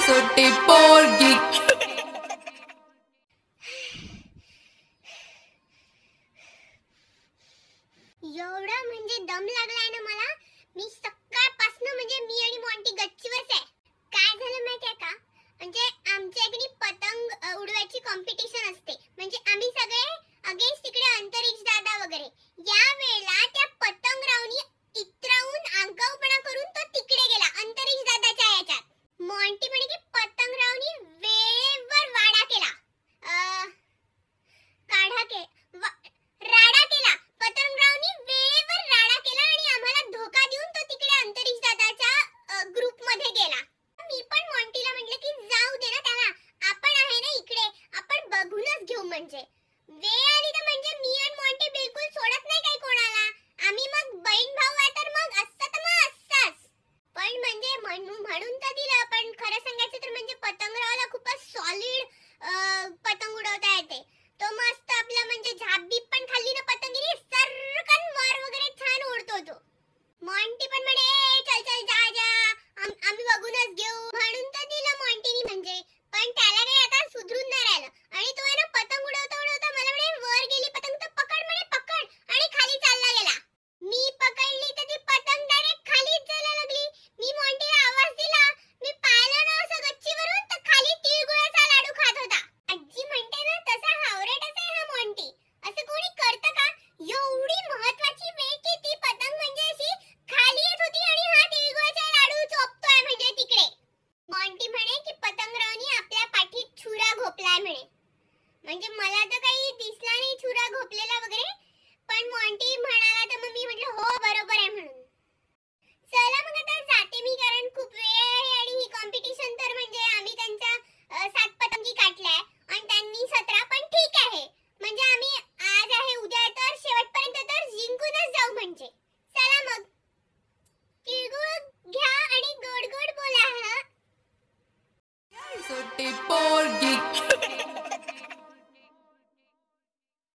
सुट्टी पोरगी एवढा म्हणजे दम लागलाय ना मला. मी सकाळपासून म्हणजे मी आणि मॉन्टी गच्चीवरच आहे. काय झालं माहितीये का, म्हणजे आमच्या इकडे पतंग उडवायची कॉम्पिटिशन असते. म्हणजे आम्ही सगळे अगेन्स्ट तिकडे अंतरिक्ष दादा वगैरे. या वेळेला त्या पतंगरावनी इतरावून आगाऊपणा करून तो तिकडे गेला अंतरिक्ष दादाच्या याच्यात. मॉन्टी म्हणे की पतंगरावनी वेळेवर वाडा केला, राडा केला. पतंगरावनी वेळेवर राडा केला आणि आम्हाला धोका देऊन तो तिकडे अंतरिक्ष दादाच्या ग्रुप मध्ये गेला. मी पण मॉन्टीला म्हटलं की जाऊ दे ना त्याला, आपण आहे ना इकडे, आपण बघूनच घेऊ. म्हणजे वेळ आली तर म्हणजे मी आणि मॉन्टी बिलकुल सोडत नाही काही कोणाला. आम्ही मग बहीण भाऊ आहे तर मग असतं तर मग असताच. पण म्हणजे म्हणून तर दिलं. पण खरं सांगायचं तर म्हणजे पतंगरावला खूपच सॉलिड पतंग उडवता येते. तो मस्त आपला म्हणजे झापबीप पण खाल्ली ना पतंगिरी, सरकन वर वगैरे छान उडतो तो. मॉन्टी पण म्हणे चल चल जा जा, आम्ही बघूनच घेऊ. म्हणून तर दिलं मॉन्टीनी. म्हणजे पण त्याला काही आता सुधरून नाही राहिलं. आणि तो आहे ना पतंग उडवता उडवता मला म्हणे वर गेली पतंग तर पकड म्हणे, पकड, आणि खाली चालला गेला. मी पकडली तर ती पतंग डायरेक्ट खालीच जायला लागली. मी मॉन्टीला आवाज दिला, मी पाहिलं ना असं गच्चीवरून तर खाली तिळगुळाचा लाडू खात होता. आजी म्हणते ना तसा हावरेटच आहे हा मॉन्टी. असं कोणी करतं का? एवढी महत्त्वाची वेळ की ती पतंग म्हणजे अशी खाली येत होती आणि हा तिळगुळाचा लाडू चोपतोय म्हणजे तिकडे. मॉन्टी म्हणे की पतंगरावनी आपल्या पाठीत छुरा घोपलाय म्हणे. म्हणजे मला तर काही दिसला नाही छुरा घोपलेला वगैरे. पण मॉन्टी म्हणाला तर मग मी म्हटलं हो बरोबर आहे म्हणून. चला मग आता जाते मी, कारण खूप वेळ आहे आणि ही कॉम्पिटिशन तर म्हणजे आम्ही त्यांच्या 7 पतंगी काढल्या आणि त्यांनी 17. पण ठीक आहे, म्हणजे आम्ही आज आहे उद्या तर शेवटपर्यंत तर जिंकूनच जाऊ. म्हणजे चला मग तिळगुळ घ्या आणि गोड गोड बोला. सुट्टी पोरगी